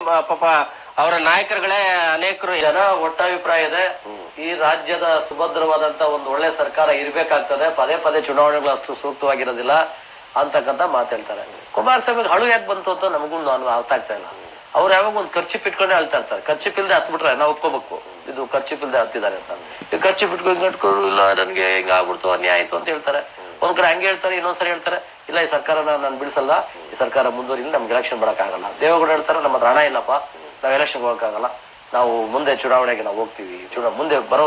ಪಾಪ ಅವರ ನಾಯಕರುಗಳೇ ಅನೇಕರು ಜನ ಒಟ್ಟಾಭಿಪ್ರಾಯ ಇದೆ. ಈ ರಾಜ್ಯದ ಸುಭದ್ರವಾದಂತ ಒಂದು ಒಳ್ಳೆ ಸರ್ಕಾರ ಇರ್ಬೇಕಾಗ್ತದೆ, ಪದೇ ಪದೇ ಚುನಾವಣೆಗಳು ಅಷ್ಟು ಸೂಕ್ತವಾಗಿರೋದಿಲ್ಲ ಅಂತಕ್ಕಂತ ಮಾತಾಡ್ತಾರೆ. ಕುಮಾರಸ್ವಾಮಿಗೆ ಹಳು ಯಾಕೆ ಬಂತು ಅಂತ ನಮಗೂ ನಾನು ಅರ್ಥ ಆಗ್ತಾ ಇಲ್ಲ. ಅವ್ರು ಯಾವಾಗ ಒಂದು ಖರ್ಚು ಇಟ್ಕೊಂಡೆ ಹೇಳ್ತಾ ಇರ್ತಾರೆ. ಖರ್ಚು ಇಲ್ದೆ ಹತ್ ಬಿಟ್ರೆ ನಾವು ಒಪ್ಕೋಬೇಕು, ಇದು ಖರ್ಚು ಇಲ್ದೆ ಹತ್ತಿದ್ದಾರೆ ಅಂತ. ಈ ಖರ್ಚು ಇಟ್ಕೊಂಡು ಇಲ್ಲ ನನ್ಗೆ ಹಿಂಗ ಆಗ್ಬಿಡ್ತು, ಅನ್ಯಾಯ ಆಯ್ತು ಅಂತ ಹೇಳ್ತಾರೆ. ಒಂದ್ ಕಡೆ ಹಂಗೆ ಹೇಳ್ತಾರೆ, ಇನ್ನೊಂದ್ಸರಿ ಹೇಳ್ತಾರೆ ಇಲ್ಲ ಈ ಸರ್ಕಾರನ ನಾನು ಬಿಡಿಸಲ್ಲ, ಈ ಸರ್ಕಾರ ಮುಂದುವರಿಲ್ಲ, ನಮ್ಗೆ ಎಲೆಕ್ಷನ್ ಬರಕ್ಕಾಗಲ್ಲ. ದೇವೇಗೌಡ ಹೇಳ್ತಾರೆ ನಮ್ಮ ಹತ್ರ ಹಣ ಇಲ್ಲಪ್ಪ, ನಾವ್ ಎಲೆಕ್ಷನ್ ಹೋಗಕ್ಕಾಗಲ್ಲ, ನಾವು ಮುಂದೆ ಚುನಾವಣೆಗೆ ನಾವು ಹೋಗ್ತೀವಿ, ಮುಂದೆ ಬರೋ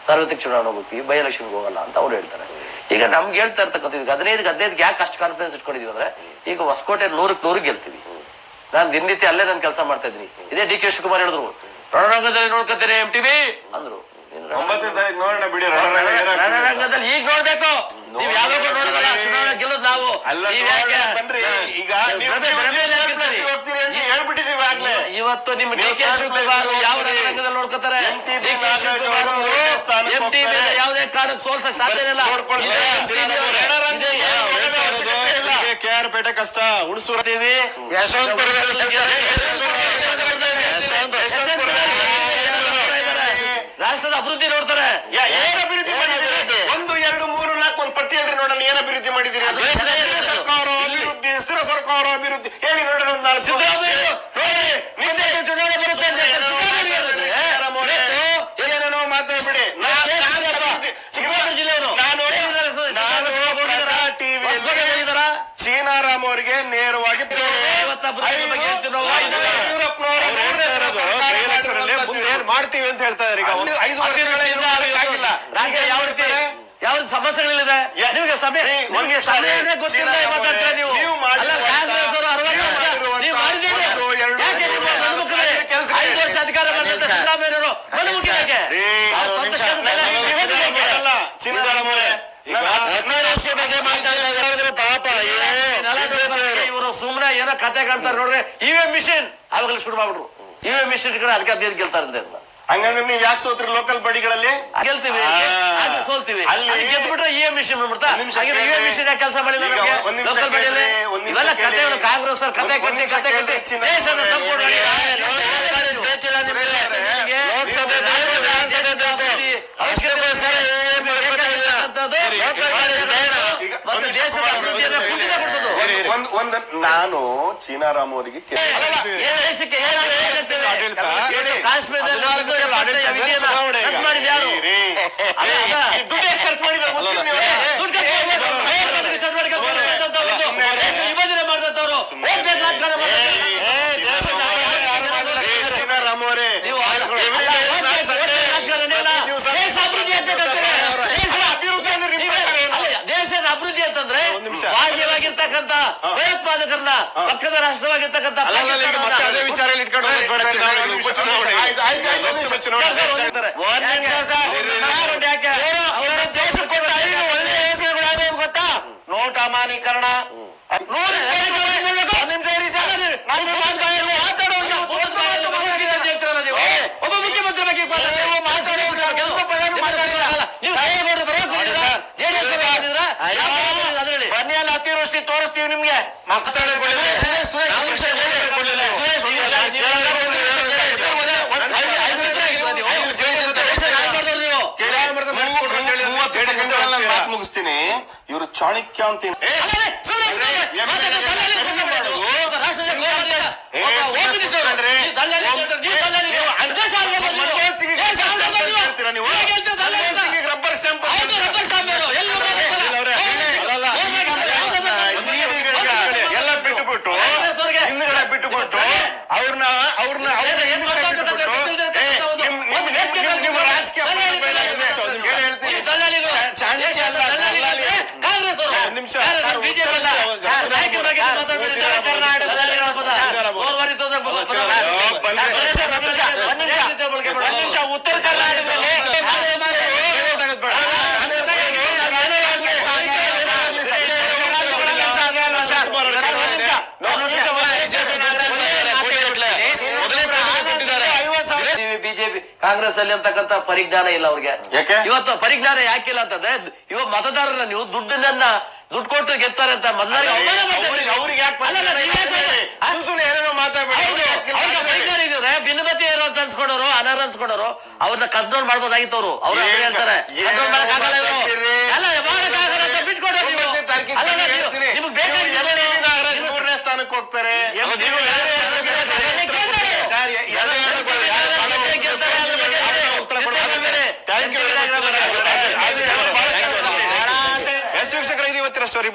ಸಾರ್ವತ್ರಿಕ ಚುನಾವಣೆ ಹೋಗ್ತೀವಿ, ಬೈ ಎಲೆಕ್ಷನ್ಗೆ ಹೋಗಲ್ಲ ಅಂತ ಅವ್ರು ಹೇಳ್ತಾರೆ. ಈಗ ನಮ್ಗೆ ಹೇಳ್ತಾ ಇರ್ತಕ್ಕಂಥ 15 ಯಾಕೆ ಅಷ್ಟು ಕಾನ್ಫಿಡೆನ್ಸ್ ಇಟ್ಕೊಂಡಿದೀವಿ ಅಂದ್ರೆ ಈಗ ಹೊಸಕೋಟೆ 100ಕ್ಕೆ ಗೆಲ್ತೀವಿ. ನಾನು ದಿನನಿತ್ಯ ಅಲ್ಲೇ ನಾನು ಕೆಲಸ ಮಾಡ್ತಾ ಇದ್ದೀನಿ. ಇದೇ ಡಿ ಕೆ ಶಿವಕುಮಾರ್ ಹೇಳಿದ್ರು ರಣರಂಗದಲ್ಲಿ ನೋಡ್ಕೊತೀರಿ MTV ಅಂದ್ರು. ರಣರಂಗದಲ್ಲಿ ಈಗ ನೋಡ್ಬೇಕು, ನೀವ್ ಯಾವಾಗ ನೋಡಿದಲ್ಲ ಚುನಾವಣೆ ಗೆಲ್ಲೋದು ನಾವು. ಇವತ್ತು ನಿಮ್ ಡಿ ಕೆ ಶಿವಕುಮಾರ್ ಯಾವ ರಣರಂಗದಲ್ಲಿ ನೋಡ್ಕೋತಾರೆ? ಡಿ ಕೆ ಶಿವಕುಮಾರ್ MTV ಯಾವುದೇ ಕಾರಣಕ್ಕೆ ಸೋಲ್ಸಕ್ ಸಾಧ್ಯ ಇಲ್ಲ. KR ಪೇಟೆ ಕಷ್ಟ ಉಳಿಸುತ್ತೀವಿ. ರಾಷ್ಟ್ರದ ಅಭಿವೃದ್ಧಿ ನೋಡ್ತಾರೆ. ಏನ್ ಅಭಿವೃದ್ಧಿ ಮಾಡಿದ್ದೀರಿ? 1, 2, 3, 4 ಒಂದು ಪಟ್ಟಿ ಹೇಳ್ರಿ ನೋಡೋಣ. ಏನ್ ಅಭಿವೃದ್ಧಿ ಮಾಡಿದಿರಿ? ಸರ್ಕಾರ ಅಭಿವೃದ್ಧಿ, ಸ್ಥಿರ ಸರ್ಕಾರ ಅಭಿವೃದ್ಧಿ ಹೇಳಿ ನೋಡೋಣ. ಒಂದು 4 ಏನೇನೋ ಮಾತಾಡ್ಬಿಡಿ. ಚೀನಾರಾಮ್ ಅವರಿಗೆ ನೇರವಾಗಿ ಮಾಡ್ತೀವಿ ಅಂತ ಹೇಳ್ತಾ ಇದ್ದಾರೆ. ಈಗ 5 ವರ್ಷಗಳಿಲ್ಲ, ಯಾವ್ದು ಸಮಸ್ಯೆಗಳಿದೆ ನಿಮಗೆ? ನಿಮಗೆ ಸಮಯನೇ ಗೊತ್ತಿಲ್ಲ ಮಾತಾಡ್ತಾರೆ ನೀವು. 5 ವರ್ಷ ಅಧಿಕಾರ ಮಾಡಿದಂತ ಸಿದ್ದರಾಮಯ್ಯನವರು ಚೀನಾರಾಮ್ ಅವರೇ ಇವರು ಸುಮ್ನೆ ಏನೋ ಕತೆ ಕಾಣ್ತಾರೆ ನೋಡ್ರಿ. EVM ಮಿಷಿನ್ ಅವಾಗಲೇ ಶುರು ಮಾಡ್ಬಿಟ್ರು. EVM ಮಿಷಿನ್ ಕಡೆ ಅದಕ್ಕೆ ಅದೇನು ಗೆಲ್ತಾರಂತೆ. ಹಂಗಂದ್ರೆ ನೀವ್ ಯಾಕೆ ಸೋತ್ರಿ? ಲೋಕಲ್ ಬಡಿಗಳಲ್ಲಿ ಗೆಲ್ತೀವಿ, ಸೋಲ್ತೀವಿ. ಗೆದ್ಬಿಟ್ರೆ EVM ಮಿಷಿನ್ ಬಂದ್ಬಿಡ್ತಾ. EVM ಮಿಷಿನ್ ಯಾಕೆ ಕೆಲಸ ಮಾಡಿಲ್ಲ ಲೋಕಲ್ ಬಡಿಯಲ್ಲಿ? ಇವೆಲ್ಲ ಕತೆ ಕಾಂಗ್ರೆಸ್ ಅವ್ರ ಕತೆ ಕಟ್ಟಿ ದೇಶದ ಸಂಪೂರ್ಣ ದೇಶದ ಅಭಿವೃದ್ಧಿಯನ್ನು ನಾನು ಚೀನಾರಾಮ್ ಅವರಿಗೆ ವಿಭಜನೆ ಮಾಡಿದವರು ಚೀನಾರಾಮ್ ಅವರೇ ದೇಶದ ಅಭಿವೃದ್ಧಿ ಅಂತಂದ್ರೆ ಬಾಹ್ಯವಾಗಿರ್ತಕ್ಕಂಥ ಭಯೋತ್ಪಾದಕರನ್ನ ಪಕ್ಕದ ರಾಷ್ಟ್ರವಾಗಿರ್ತಕ್ಕಂಥ ವಿಚಾರ ಗೊತ್ತಾ? ನೋಟ್ ಅಮಾನೀಕರಣ, ಒಬ್ಬ ಮುಖ್ಯಮಂತ್ರಿ ಬಗ್ಗೆ ಬನ್ನಿಯಲ್ಲಿ ಅತಿವೃಷ್ಟಿ ತೋರಿಸ್ತೀವಿ ನಿಮ್ಗೆ. ಮುಗಿಸ್ತೀನಿ. ಇವರು ಚಾಣಕ್ಯ ಅಂತೀನಿ. ರಬ್ಬರ್ ಸ್ಟಾಂಪ್ ಎಲ್ಲ ಬಿಟ್ಟುಬಿಟ್ಟು ಹಿಂದ್ಗಡೆ ಬಿಟ್ಟುಬಿಟ್ಟು ಅವ್ರನ್ನ ನಿಮ್ಮ ರಾಜಕೀಯ ನಿಮಿಷ ಉತ್ತರ ಬಿಜೆಪಿ ಕಾಂಗ್ರೆಸ್ ಅಲ್ಲಿ ಅಂತಕ್ಕಂಥ ಪರಿಜ್ಞಾನ ಇಲ್ಲ ಅವ್ರಿಗೆ. ಇವತ್ತು ಪರಿಜ್ಞಾನ ಯಾಕಿಲ್ಲ ಅಂತಂದ್ರೆ ಇವಾಗ ಮತದಾರರ ನೀವು ದುಡ್ಡು ಕೊಟ್ಟು ಗೆಲ್ತಾರೆ ಅಂತ ಮತದಾರರಿಗೆ ಅವ್ರಿಗೆ ಯಾಕೆ ಮಾತಾಡ್ಬೇಡಿ. ಭಿನ್ನಮತೀಯರು ಅಂತ ಅನ್ಸ್ಕೊಂಡವ್ರು, ಅನರ್ಹ ಅನ್ಸ್ಕೊಂಡವ್ರು, ಅವ್ರನ್ನ ಕಂಟ್ರೋಲ್ ಮಾಡ್ಬೋದಾಗಿತ್ತು. ಅವ್ರು ಹೇಳ್ತಾರೆ ಕಂಟ್ರೋಲ್ ಮಾಡಕ್ಕಾಗಲ್ಲ ಇವರು, ಎಲ್ಲ ಮಾಡಕ್ಕಾಗಲ್ಲ ಅಂತ ಬಿಟ್ಕೊಡ್ರಿ ನೀವು. ನಿಮ್ಗೆ ಬೇಕಾಗಿ 3ನೇ ಸ್ಥಾನಕ್ಕೆ ಹೋಗ್ತಾರೆ. ವೀಕ್ಷಕರ, ಇದು ಇವತ್ತಿನ ಸ್ಟೋರಿ.